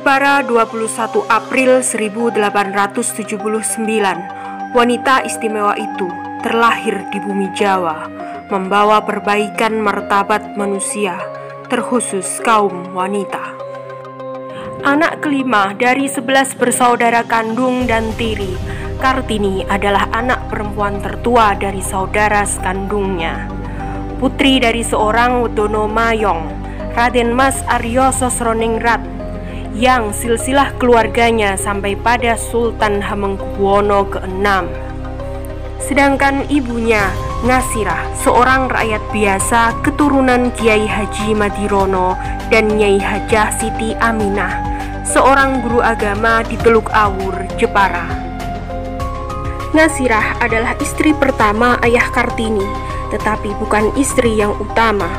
Jepara 21 April 1879, wanita istimewa itu terlahir di bumi Jawa, membawa perbaikan martabat manusia, terkhusus kaum wanita. Anak kelima dari 11 bersaudara kandung dan tiri, Kartini adalah anak perempuan tertua dari saudara sekandungnya. Putri dari seorang Wedono Mayong, Raden Mas Aryo Sosroningrat, yang silsilah keluarganya sampai pada Sultan Hamengkubuwono ke-6. Sedangkan ibunya, Ngasirah, seorang rakyat biasa keturunan Kiai Haji Madirono dan Nyai Hajah Siti Aminah, seorang guru agama di Teluk Awur, Jepara. Ngasirah adalah istri pertama ayah Kartini, tetapi bukan istri yang utama.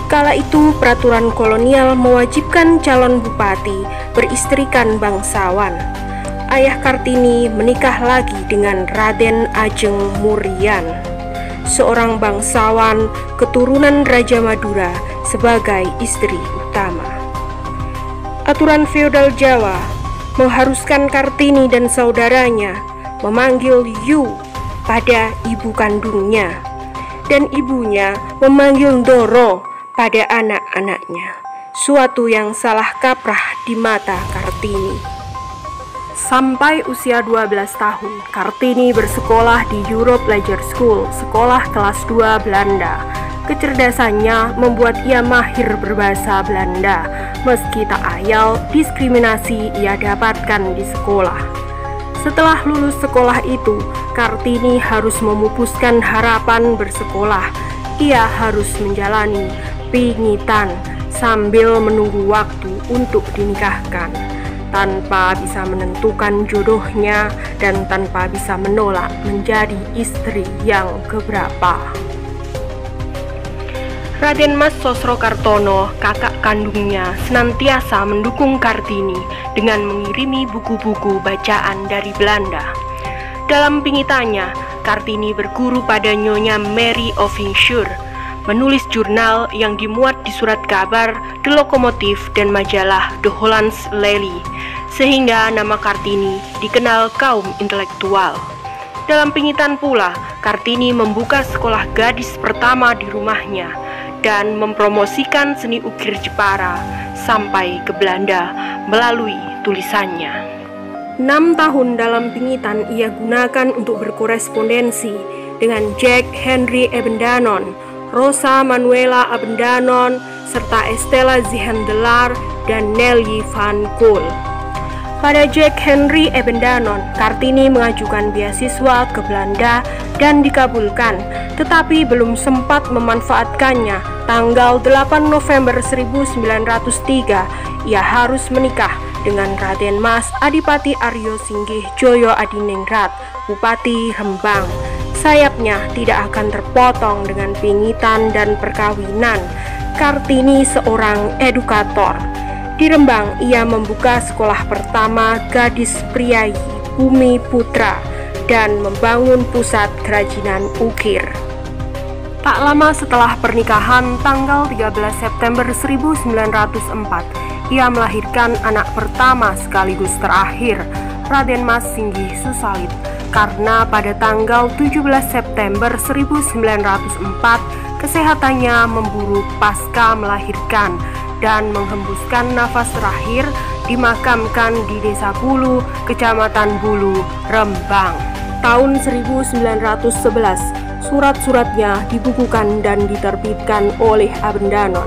Kala itu peraturan kolonial mewajibkan calon bupati beristrikan bangsawan. Ayah Kartini menikah lagi dengan Raden Ajeng Murian, seorang bangsawan keturunan Raja Madura, sebagai istri utama. Aturan feodal Jawa mengharuskan Kartini dan saudaranya memanggil Yu pada ibu kandungnya, dan ibunya memanggil Doro pada anak-anaknya, suatu yang salah kaprah di mata Kartini. Sampai usia 12 tahun, Kartini bersekolah di Europe Leger School, sekolah kelas 2 Belanda. Kecerdasannya membuat ia mahir berbahasa Belanda, meski tak ayal diskriminasi ia dapatkan di sekolah. Setelah lulus sekolah itu, Kartini harus memupuskan harapan bersekolah. Ia harus menjalani pingitan sambil menunggu waktu untuk dinikahkan, tanpa bisa menentukan jodohnya dan tanpa bisa menolak menjadi istri yang keberapa. Raden Mas Sosrokartono, kakak kandungnya, senantiasa mendukung Kartini dengan mengirimi buku-buku bacaan dari Belanda. Dalam pingitannya, Kartini berguru pada Nyonya Mary Ovinsure, menulis jurnal yang dimuat di surat kabar The Lokomotif dan majalah The Hollands Lely, sehingga nama Kartini dikenal kaum intelektual. Dalam pingitan pula, Kartini membuka sekolah gadis pertama di rumahnya dan mempromosikan seni ukir Jepara sampai ke Belanda melalui tulisannya. 6 tahun dalam pingitan ia gunakan untuk berkorespondensi dengan Jack Henry Abendanon, Rosa Manuela Abendanon, serta Estella Zihendelar dan Nelly van Gool. Pada Jack Henry Abendanon, Kartini mengajukan beasiswa ke Belanda dan dikabulkan, tetapi belum sempat memanfaatkannya. Tanggal 8 November 1903, ia harus menikah dengan Raden Mas Adipati Aryo Singgih Joyo Adiningrat, Bupati Rembang. Sayapnya tidak akan terpotong dengan pingitan dan perkawinan. Kartini seorang edukator. Di Rembang, ia membuka sekolah pertama gadis priayi Bumi Putra dan membangun pusat kerajinan ukir. Tak lama setelah pernikahan, tanggal 13 September 1904, ia melahirkan anak pertama sekaligus terakhir, Raden Mas Singgih Susalit, karena pada tanggal 17 September 1904 kesehatannya memburuk pasca melahirkan dan menghembuskan nafas terakhir, dimakamkan di Desa Bulu, Kecamatan Bulu, Rembang. Tahun 1911, surat-suratnya dibukukan dan diterbitkan oleh Abendanon,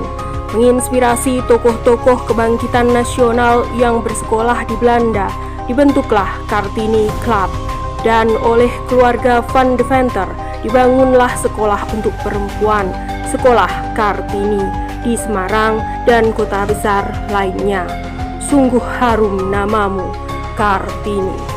menginspirasi tokoh-tokoh kebangkitan nasional yang bersekolah di Belanda. Dibentuklah Kartini Club, dan oleh keluarga Van Deventer dibangunlah sekolah untuk perempuan, Sekolah Kartini, di Semarang dan kota besar lainnya. Sungguh harum namamu, Kartini.